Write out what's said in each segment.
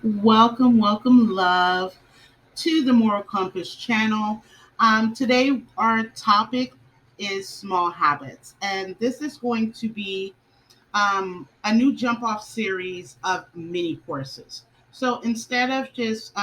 Welcome, welcome, love, to the Moral Compass channel. Today, our topic is small habits, and this is going to be a new jump off series of mini courses. So instead of just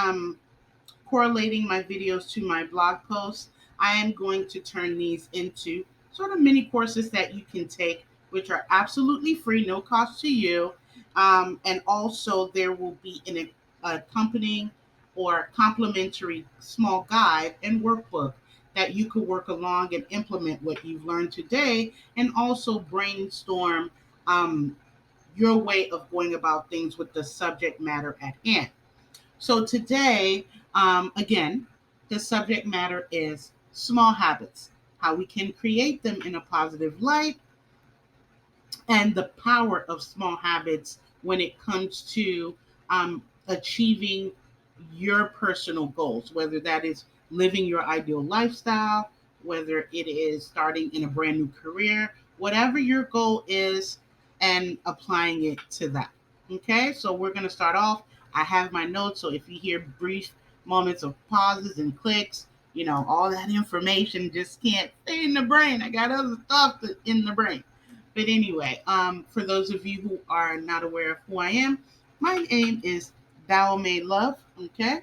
correlating my videos to my blog posts, I am going to turn these into sort of mini courses that you can take, which are absolutely free, no cost to you. And also, there will be an accompanying or complimentary small guide and workbook that you could work along and implement what you've learned today, and also brainstorm um, your way of going about things with the subject matter at hand. So today, again, the subject matter is small habits, how we can create them in a positive light, and the power of small habits when it comes to achieving your personal goals, whether that is living your ideal lifestyle, whether it is starting in a brand new career, whatever your goal is, and applying it to that. Okay, so we're going to start off. I have my notes, so if you hear brief moments of pauses and clicks, all that information just can't stay in the brain. I got other stuff in the brain. But anyway, for those of you who are not aware of who I am, my name is Thou May Love, okay?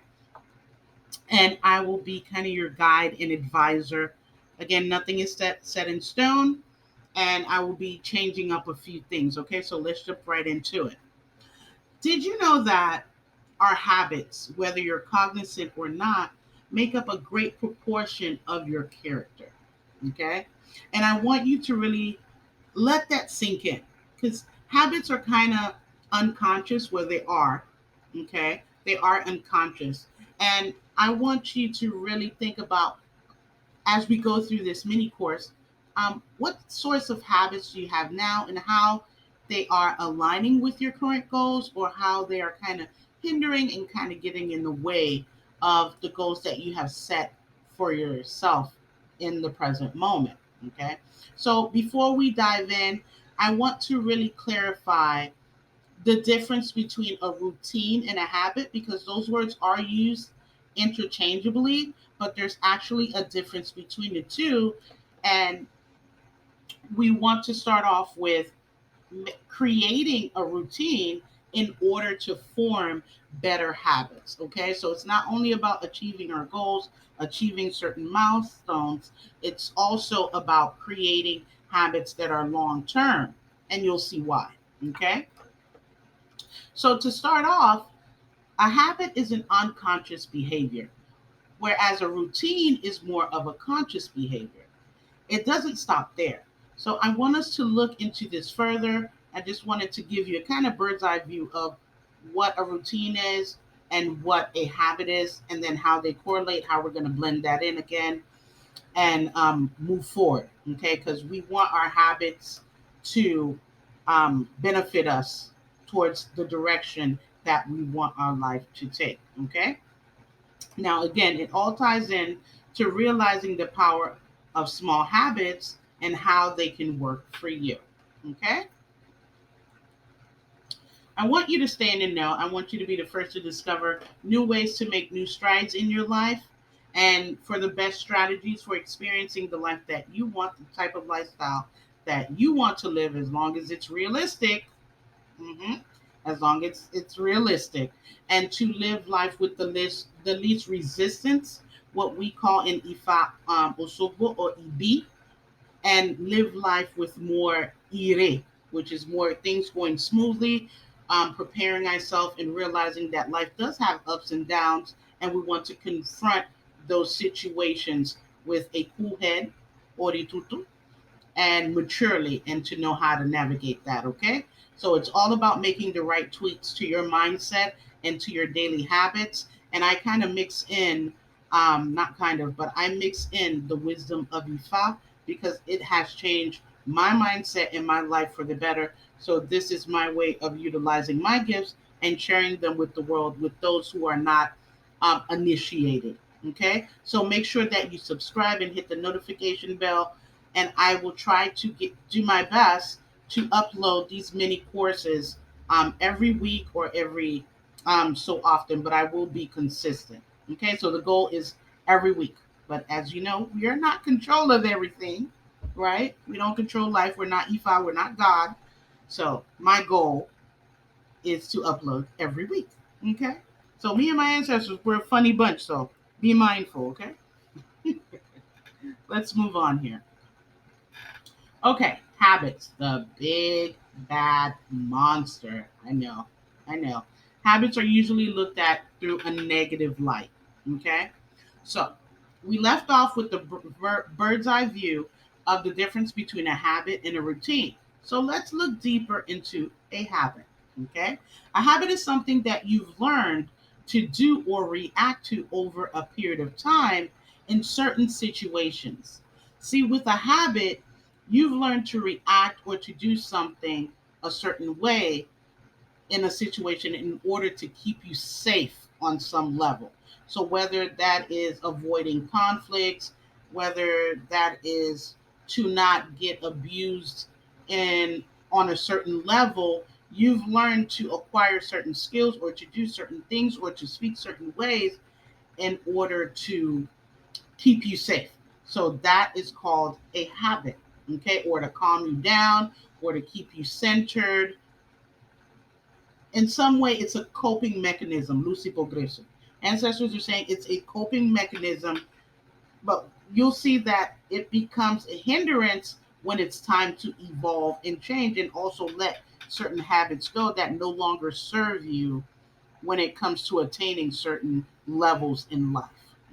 And I will be kind of your guide and advisor. Again, nothing is set in stone, and I will be changing up a few things, okay? So let's jump right into it. Did you know that our habits, whether you're cognizant or not, make up a great proportion of your character, okay? And I want you to really let that sink in, because habits are kind of unconscious where they are. Okay, they are unconscious, and I want you to really think about, as we go through this mini course, what sorts of habits do you have now, and how they are aligning with your current goals, or how they are kind of hindering and kind of getting in the way of the goals that you have set for yourself in the present moment. Okay, so before we dive in, I want to really clarify the difference between a routine and a habit, because those words are used interchangeably, but there's actually a difference between the two. And we want to start off with creating a routine in order to form better habits. Okay, so it's not only about achieving our goals, achieving certain milestones, it's also about creating habits that are long term. And you'll see why. Okay, so to start off, a habit is an unconscious behavior, whereas a routine is more of a conscious behavior. It doesn't stop there. So I want us to look into this further. I just wanted to give you a kind of bird's eye view of what a routine is and what a habit is, and then how they correlate, how we're going to blend that in again and move forward. Okay, because we want our habits to benefit us towards the direction that we want our life to take. Okay, now again, it all ties in to realizing the power of small habits and how they can work for you. Okay, I want you to stay in the know. I want you to be the first to discover new ways to make new strides in your life, and for the best strategies for experiencing the life that you want, the type of lifestyle that you want to live, as long as it's realistic. hmm As long as it's realistic, and to live life with the least resistance, what we call in Ifa Osobo or Ibi, and live life with more ire, which is more things going smoothly, preparing ourselves and realizing that life does have ups and downs, and we want to confront those situations with a cool head, oritutu, and maturely, and to know how to navigate that. Okay, so it's all about making the right tweaks to your mindset and to your daily habits. And I kind of mix in, not kind of, but I mix in the wisdom of Ifa, because it has changed my mindset and my life for the better. So this is my way of utilizing my gifts and sharing them with the world, with those who are not initiated. Okay, so make sure that you subscribe and hit the notification bell, and I will try to do my best to upload these mini courses every week or every so often, but I will be consistent. Okay, so the goal is every week. But as you know, we are not control of everything, right? We don't control life. We're not Ifa. We're not God. So my goal is to upload every week. Okay. So me and my ancestors were a funny bunch. So be mindful. Okay. Let's move on here. Okay. Habits, the big bad monster. I know. I know. Habits are usually looked at through a negative light. Okay. So we left off with the bird's eye view of the difference between a habit and a routine. So let's look deeper into a habit. Okay. A habit is something that you've learned to do or react to over a period of time in certain situations. See, with a habit, you've learned to react or to do something a certain way in a situation in order to keep you safe on some level. So whether that is avoiding conflicts, whether that is to not get abused in on a certain level, you've learned to acquire certain skills or to do certain things or to speak certain ways in order to keep you safe. So that is called a habit, okay? Or to calm you down or to keep you centered. In some way, it's a coping mechanism, Lucy Progreso. Ancestors are saying it's a coping mechanism, but you'll see that it becomes a hindrance when it's time to evolve and change and also let certain habits go that no longer serve you when it comes to attaining certain levels in life.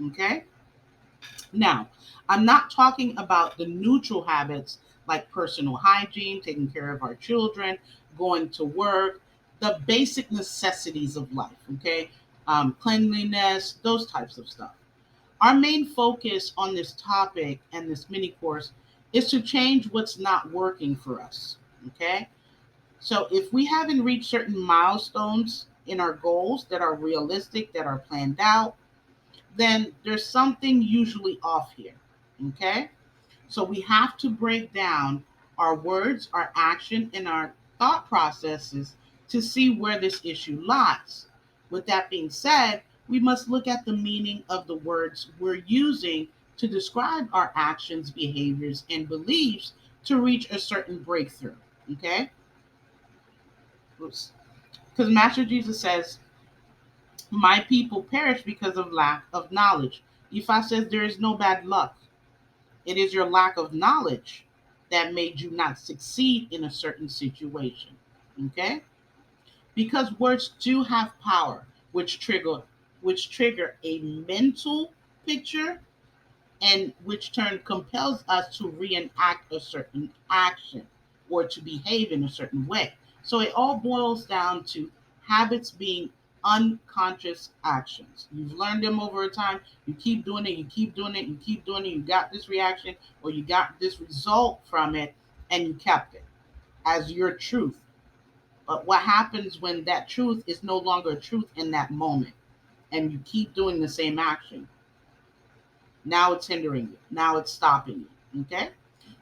Okay? Now, I'm not talking about the neutral habits like personal hygiene, taking care of our children, going to work, the basic necessities of life, okay? Cleanliness, those types of stuff. Our main focus on this topic and this mini course is to change what's not working for us, okay? So if we haven't reached certain milestones in our goals that are realistic, that are planned out, then there's something usually off here. Okay? So we have to break down our words, our action, and our thought processes to see where this issue lies. With that being said, we must look at the meaning of the words we're using to describe our actions, behaviors, and beliefs to reach a certain breakthrough. Okay? Because Master Jesus says, my people perish because of lack of knowledge. Ifa says there is no bad luck. It is your lack of knowledge that made you not succeed in a certain situation. Okay? Because words do have power, which trigger a mental picture and which turn compels us to reenact a certain action or to behave in a certain way. So it all boils down to habits being unconscious actions. You've learned them over time. You keep doing it, you keep doing it, you keep doing it. You got this reaction or you got this result from it and you kept it as your truth. But what happens when that truth is no longer truth in that moment and you keep doing the same action? Now it's hindering you. Now it's stopping you. Okay?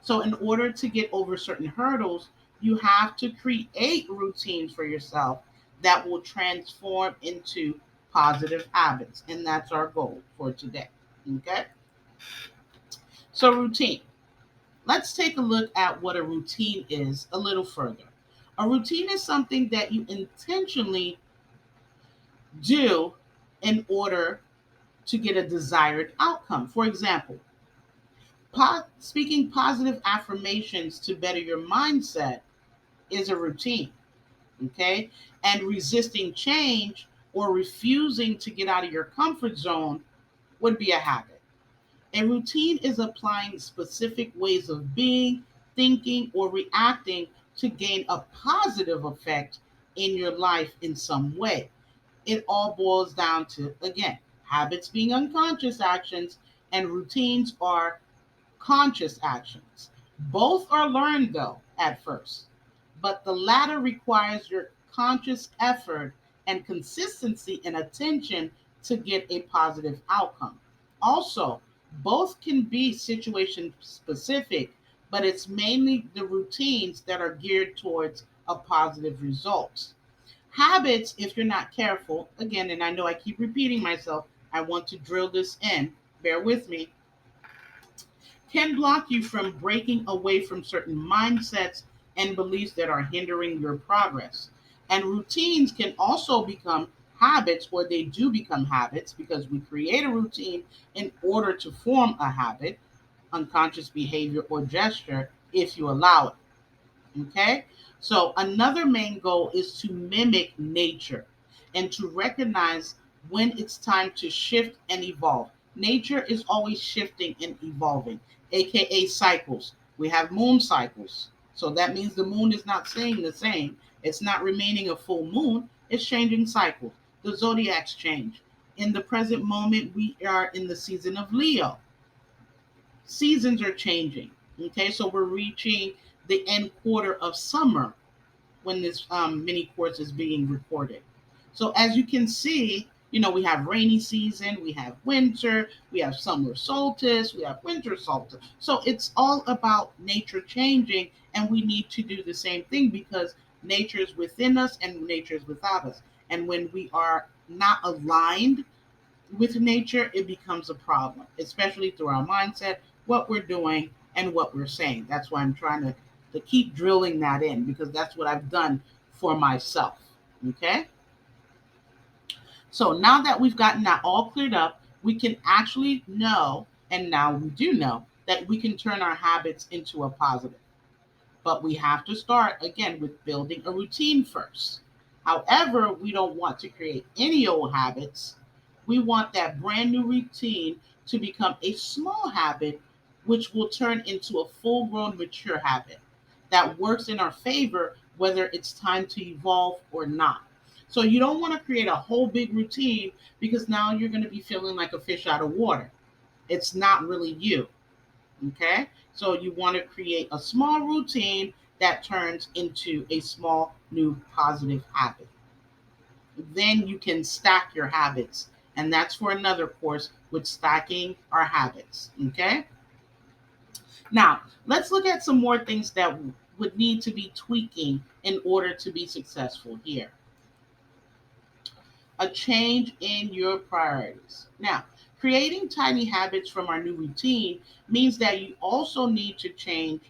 So, in order to get over certain hurdles, you have to create routines for yourself that will transform into positive habits. And that's our goal for today. Okay? So, routine. Let's take a look at what a routine is a little further. A routine is something that you intentionally do in order to get a desired outcome. For example, speaking positive affirmations to better your mindset is a routine, okay? And resisting change or refusing to get out of your comfort zone would be a habit. A routine is applying specific ways of being, thinking, or reacting to gain a positive effect in your life in some way. It all boils down to, again, habits being unconscious actions, and routines are conscious actions. Both are learned, though, at first, but the latter requires your conscious effort and consistency and attention to get a positive outcome. Also, both can be situation specific, but it's mainly the routines that are geared towards a positive result. Habits, if you're not careful, again, and I know I keep repeating myself, I want to drill this in, bear with me, can block you from breaking away from certain mindsets and beliefs that are hindering your progress. And routines can also become habits, or they do become habits because we create a routine in order to form a habit, unconscious behavior or gesture, if you allow it. Okay? So, another main goal is to mimic nature and to recognize when it's time to shift and evolve. Nature is always shifting and evolving, aka cycles. We have moon cycles. So, that means the moon is not staying the same, it's not remaining a full moon, it's changing cycles. The zodiacs change. In the present moment, we are in the season of Leo. Seasons are changing. Okay, so we're reaching the end quarter of summer when this mini course is being recorded. So as you can see, we have rainy season, we have winter, we have summer solstice, we have winter solstice. So it's all about nature changing, and we need to do the same thing because nature is within us and nature is without us. And when we are not aligned with nature, it becomes a problem, especially through our mindset, what we're doing, and what we're saying. That's why I'm trying to keep drilling that in because that's what I've done for myself. Okay? So now that we've gotten that all cleared up, we can actually know, and now we do know, that we can turn our habits into a positive. But we have to start again with building a routine first. However, we don't want to create any old habits. We want that brand new routine to become a small habit, which will turn into a full grown, mature habit that works in our favor, whether it's time to evolve or not. So, you don't want to create a whole big routine because now you're going to be feeling like a fish out of water. It's not really you. Okay? So you want to create a small routine that turns into a small new positive habit. Then you can stack your habits. And that's for another course with stacking our habits. Okay? Now, let's look at some more things that would need to be tweaking in order to be successful here. A change in your priorities. Now, creating tiny habits from our new routine means that you also need to change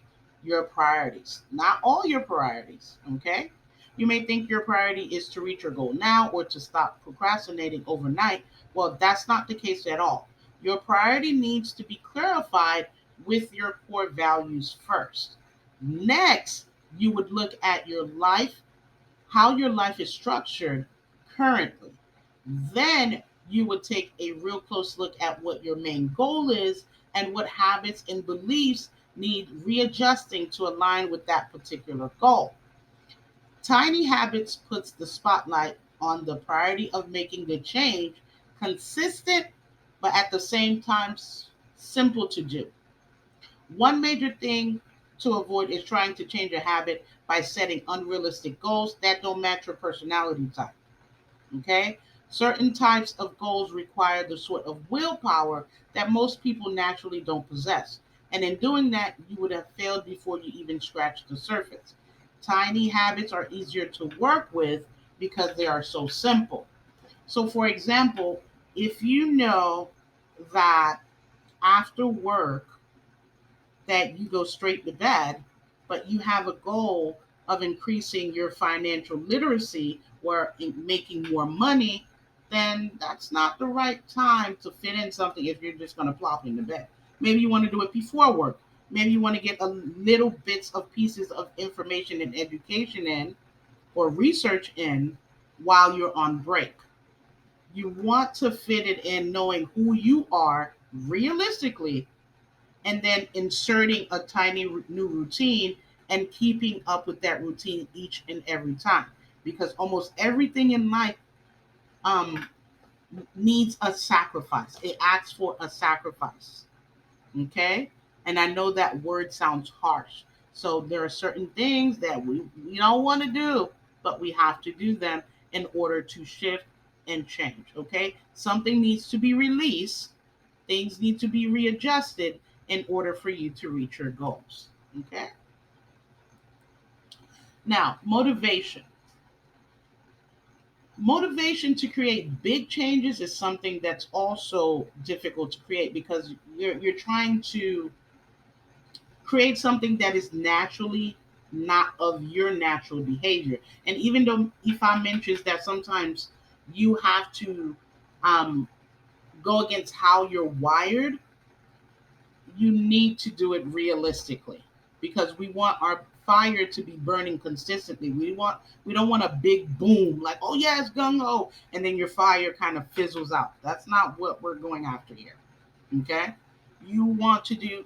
your priorities. Not all your priorities, okay? You may think your priority is to reach your goal now or to stop procrastinating overnight. Well, that's not the case at all. Your priority needs to be clarified with your core values first. Next, you would look at your life, how your life is structured currently. Then you would take a real close look at what your main goal is and what habits and beliefs need readjusting to align with that particular goal. Tiny habits puts the spotlight on the priority of making the change consistent, but at the same time simple to do. One major thing to avoid is trying to change a habit by setting unrealistic goals that don't match your personality type. Okay? Certain types of goals require the sort of willpower that most people naturally don't possess. And in doing that, you would have failed before you even scratched the surface. Tiny habits are easier to work with because they are so simple. So, for example, if you know that after work that you go straight to bed, but you have a goal of increasing your financial literacy or making more money, then that's not the right time to fit in something if you're just going to plop into bed. Maybe you want to do it before work. Maybe you want to get a little bits of pieces of information and education in or research in while you're on break. You want to fit it in knowing who you are realistically and then inserting a tiny new routine and keeping up with that routine each and every time because almost everything in life um, needs a sacrifice. It asks for a sacrifice. Okay, and I know that word sounds harsh, so there are certain things that we don't want to do, but we have to do them in order to shift and change. Okay, something needs to be released, things need to be readjusted in order for you to reach your goals. Okay. Now, motivation. Motivation to create big changes is something that's also difficult to create because you're trying to create something that is naturally not of your natural behavior. And even though Ifa mentions that sometimes you have to um, go against how you're wired, you need to do it realistically because we want our fire to be burning consistently. We don't want a big boom like, oh yeah, it's gung ho, and then your fire kind of fizzles out. That's not what we're going after here. Okay? You want to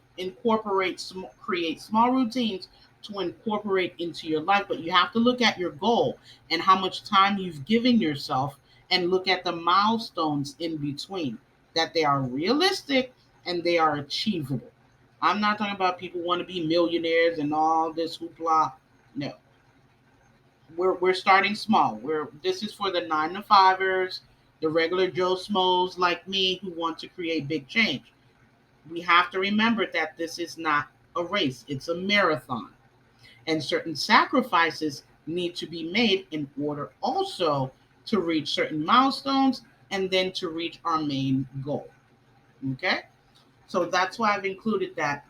create small routines to incorporate into your life, but you have to look at your goal and how much time you've given yourself and look at the milestones in between, that they are realistic and they are achievable. I'm not talking about people want to be millionaires and all this hoopla. No, we're starting small. We're This is for the 9 to 5ers, the regular Joe Schmoes like me who want to create big change. We have to remember that this is not a race; it's a marathon, and certain sacrifices need to be made in order also to reach certain milestones and then to reach our main goal. Okay, so that's why I've included that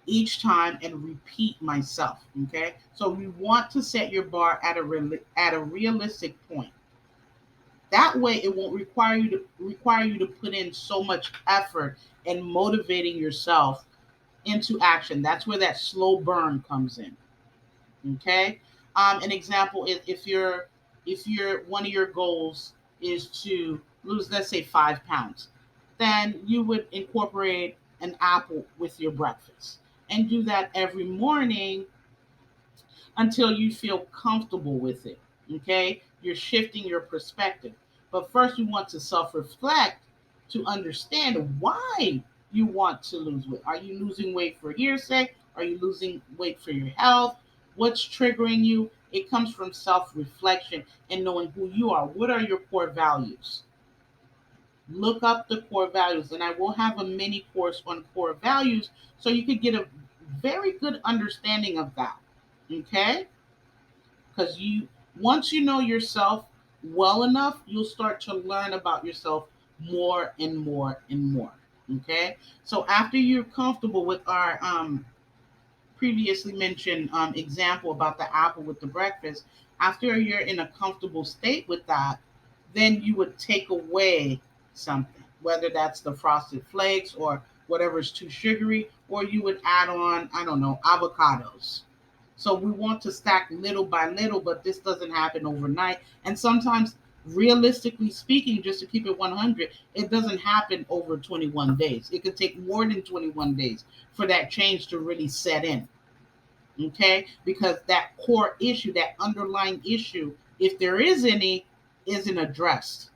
each time and repeat myself. Okay, so we want to set your bar at a realistic point. That way, it won't require you to put in so much effort and motivating yourself into action. That's where that slow burn comes in. Okay, an example is if you're one of your goals is to lose, let's say, 5 pounds, then you would incorporate an apple with your breakfast and do that every morning until you feel comfortable with it. Okay? You're shifting your perspective. But first, you want to self reflect to understand why you want to lose weight. Are you losing weight for hearsay? Are you losing weight for your health? What's triggering you? It comes from self reflection and knowing who you are. What are your core values? Look up the core values, and I will have a mini course on core values so you could get a very good understanding of that. Okay? Because once you know yourself well enough, you'll start to learn about yourself more and more and more. Okay, so after you're comfortable with our previously mentioned example about the apple with the breakfast, after you're in a comfortable state with that, then you would take away something, whether that's the frosted flakes or whatever's too sugary, or you would add on, I don't know, avocados. So we want to stack little by little, but this doesn't happen overnight. And sometimes, realistically speaking, just to keep it 100, it doesn't happen over 21 days. It could take more than 21 days for that change to really set in. Okay? Because that core issue, that underlying issue, if there is any, isn't addressed.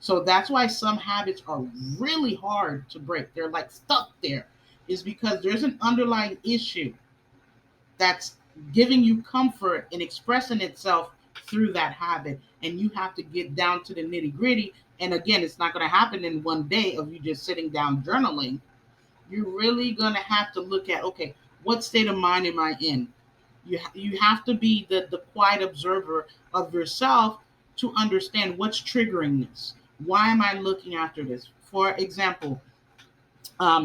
So that's why some habits are really hard to break. They're like stuck there, is because there's an underlying issue that's giving you comfort and expressing itself through that habit. And you have to get down to the nitty gritty. And again, it's not going to happen in one day of you just sitting down journaling. You're really going to have to look at, okay, what state of mind am I in? You have to be the quiet observer of yourself to understand what's triggering this. Why am I looking after this? For example,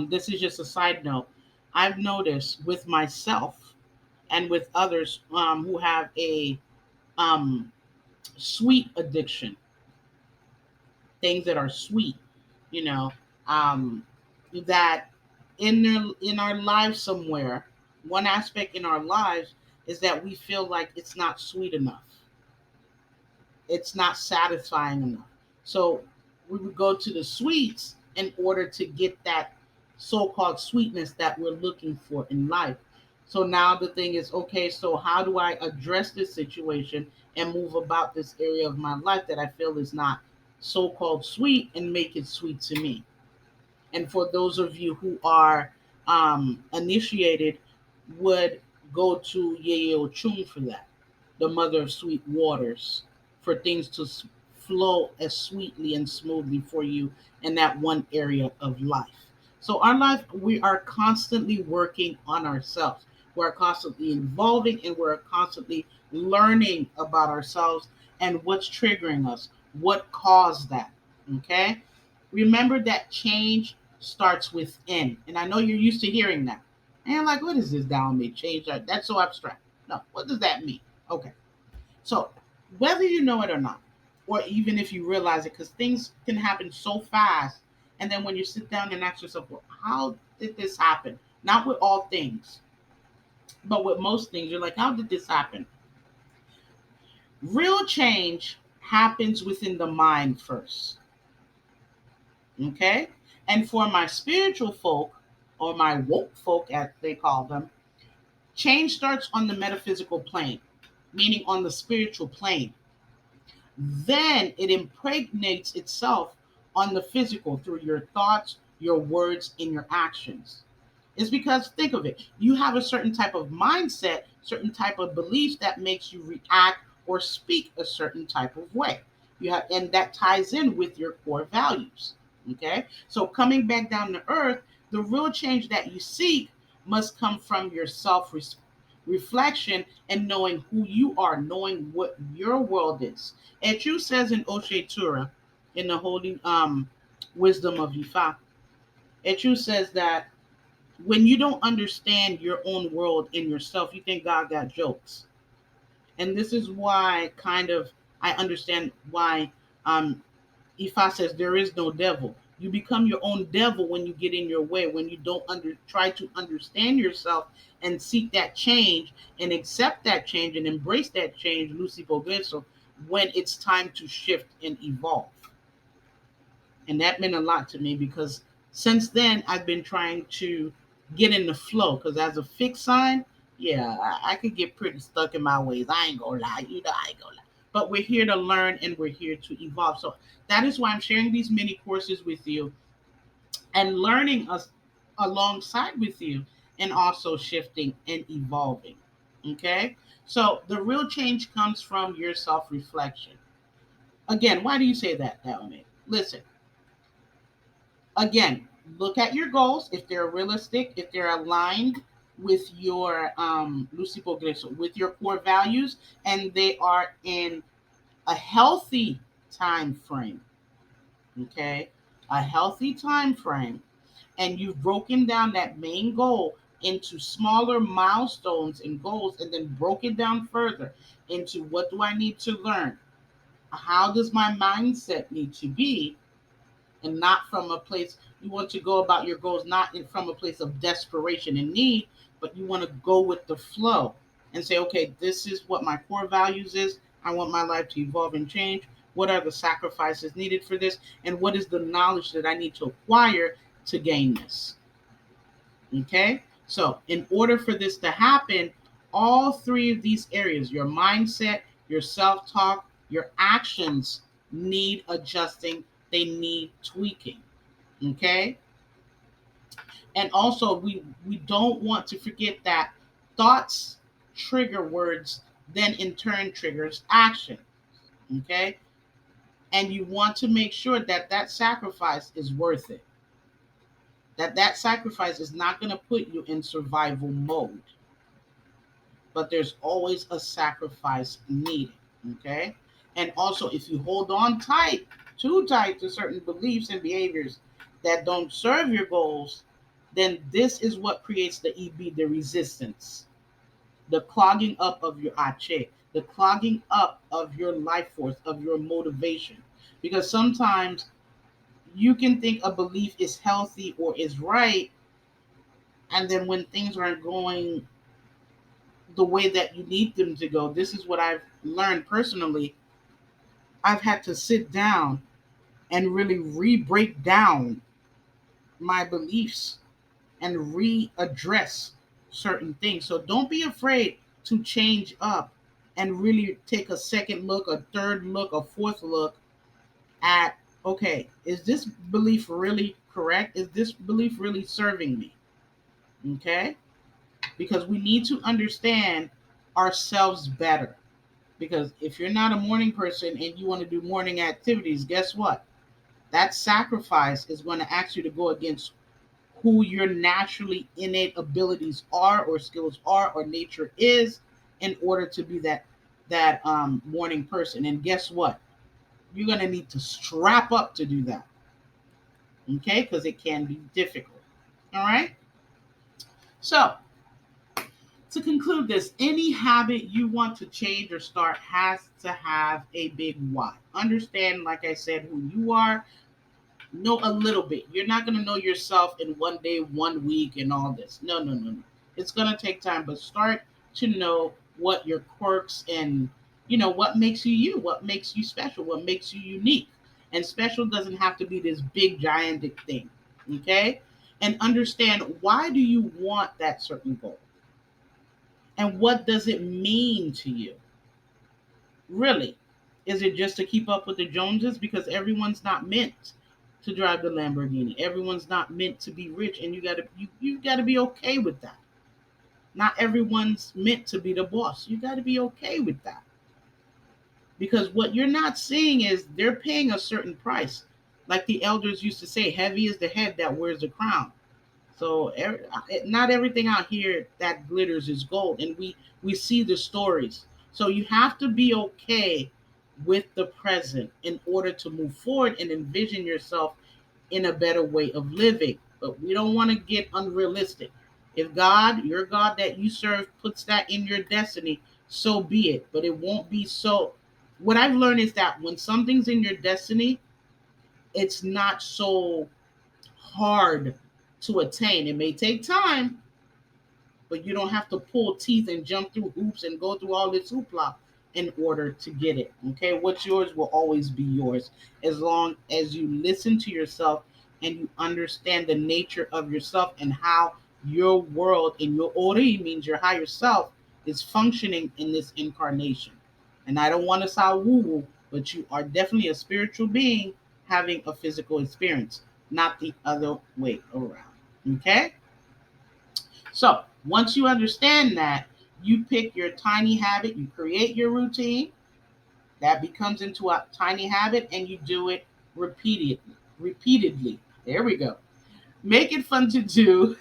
this is just a side note. I've noticed with myself and with others who have a um, sweet addiction, things that are sweet, you know, um, that in our lives somewhere, one aspect in our lives is that we feel like it's not sweet enough, it's not satisfying enough. So we would go to the sweets in order to get that so-called sweetness that we're looking for in life. So now the thing is, okay, so how do I address this situation and move about this area of my life that I feel is not so-called sweet and make it sweet to me? And for those of you who are initiated, would go to Yeye Ochun for that, the mother of sweet waters, for things to flow as sweetly and smoothly for you in that one area of life. So, our life, we are constantly working on ourselves. We're constantly evolving and we're constantly learning about ourselves. and what's triggering us, what caused that. Okay? Remember that change starts within. And I know you're used to hearing that. And like, what is this down me? Change that? That's so abstract. No, what does that mean? Okay. So whether you know it or not, or even if you realize it, because things can happen so fast, and then when you sit down and ask yourself, well, how did this happen? Not with all things, but with most things, you're like, how did this happen? Real change happens within the mind first. Okay? And for my spiritual folk, or my woke folk, as they call them, change starts on the metaphysical plane, meaning on the spiritual plane. Then it impregnates itself on the physical through your thoughts, your words, and your actions. It's because, think of it, you have a certain type of mindset, certain type of beliefs that makes you react or speak a certain type of way. You have, and that ties in with your core values. Okay, so coming back down to earth, the real change that you seek must come from your self reflection and knowing who you are, knowing what your world is. Echu says in Oshe Tura, in the Holy Wisdom of Ifa, Echu says that when you don't understand your own world and yourself, you think God got jokes. And this is why kind of I understand why Ifa says there is no devil. You become your own devil when you get in your way, when you don't try to understand yourself and seek that change and accept that change and embrace that change, Lucy Progreso, when it's time to shift and evolve. And that meant a lot to me because since then I've been trying to get in the flow. Because as a fixed sign, yeah, I could get pretty stuck in my ways. I ain't gonna lie, I ain't gonna lie. But we're here to learn and we're here to evolve. So that is why I'm sharing these mini courses with you and learning us alongside with you and also shifting and evolving. Okay? So the real change comes from your self reflection. Again, why do you say that, Dalmate? Listen, again, look at your goals if they're realistic, if they're aligned with your Lucy Progreso, with your core values, and they are in a healthy time frame. Okay, a healthy time frame, and you've broken down that main goal into smaller milestones and goals, and then broke it down further into what do I need to learn? How does my mindset need to be? And not from a place you want to go about your goals, not from a place of desperation and need, but you want to go with the flow and say, okay, this is what my core values is. I want my life to evolve and change. What are the sacrifices needed for this? And what is the knowledge that I need to acquire to gain this? Okay. So, in order for this to happen, all three of these areas, your mindset, your self talk, your actions need adjusting, they need tweaking. Okay. And also, we don't want to forget that thoughts trigger words, then in turn triggers action. Okay. And you want to make sure that that sacrifice is worth it, that sacrifice is not going to put you in survival mode, but there's always a sacrifice needed. Okay. And also, if you hold on tight, too tight to certain beliefs and behaviors that don't serve your goals, then this is what creates the EB, the resistance, the clogging up of your ache, the clogging up of your life force, of your motivation. Because sometimes you can think a belief is healthy or is right, and then when things aren't going the way that you need them to go, this is what I've learned personally. I've had to sit down and really re break down my beliefs and readdress certain things. So don't be afraid to change up and really take a second look, a third look, a fourth look at, okay, is this belief really correct? Is this belief really serving me? Okay? Because we need to understand ourselves better. Because if you're not a morning person and you want to do morning activities, guess what? That sacrifice is going to ask you to go against who your naturally innate abilities are or skills are or nature is in order to be that morning person. And guess what? You're going to need to strap up to do that. Okay? Because it can be difficult. All right? So, to conclude this, any habit you want to change or start has to have a big why. Understand, like I said, who you are. Know a little bit. You're not going to know yourself in one day, 1 week, and all this. No, no, no, no. It's going to take time, but start to know what your quirks and, what makes you you, what makes you special, what makes you unique. And special doesn't have to be this big, gigantic thing. Okay? And understand, why do you want that certain goal? And what does it mean to you? Really? Is it just to keep up with the Joneses? Because everyone's not meant to drive the Lamborghini. Everyone's not meant to be rich, and you gotta be okay with that. Not everyone's meant to be the boss. You gotta be okay with that. Because what you're not seeing is they're paying a certain price. Like the elders used to say, heavy is the head that wears the crown. So not everything out here that glitters is gold, and we see the stories. So you have to be okay with the present in order to move forward and envision yourself in a better way of living. But we don't want to get unrealistic. If God, your God that you serve, puts that in your destiny, so be it. But it won't be so. What I've learned is that when something's in your destiny, it's not so hard to attain. It may take time, but you don't have to pull teeth and jump through hoops and go through all this hoopla in order to get it. Okay, what's yours will always be yours as long as you listen to yourself and you understand the nature of yourself and how your world in your ori means your higher self is functioning in this incarnation. And I don't want to sound woo woo, but you are definitely a spiritual being having a physical experience, not the other way around. Okay? So once you understand that, you pick your tiny habit, you create your routine, that becomes into a tiny habit, and you do it repeatedly. Repeatedly. There we go. Make it fun to do,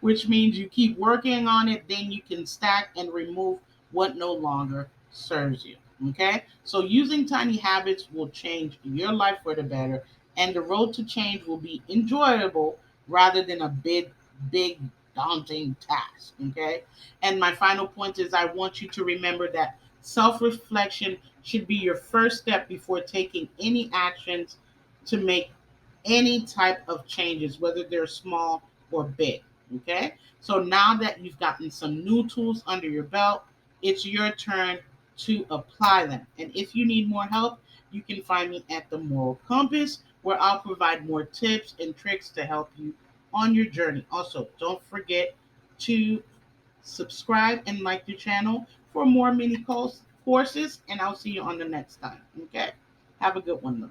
which means you keep working on it, then you can stack and remove what no longer serves you. Okay? So using tiny habits will change your life for the better, and the road to change will be enjoyable rather than a big, daunting task. Okay? And my final point is, I want you to remember that self reflection should be your first step before taking any actions to make any type of changes, whether they're small or big. Okay? So now that you've gotten some new tools under your belt, it's your turn to apply them. And if you need more help, you can find me at the Moral Compass, where I'll provide more tips and tricks to help you on your journey. Also, don't forget to subscribe and like the channel for more mini courses, and I'll see you on the next time. Okay? Have a good one, though.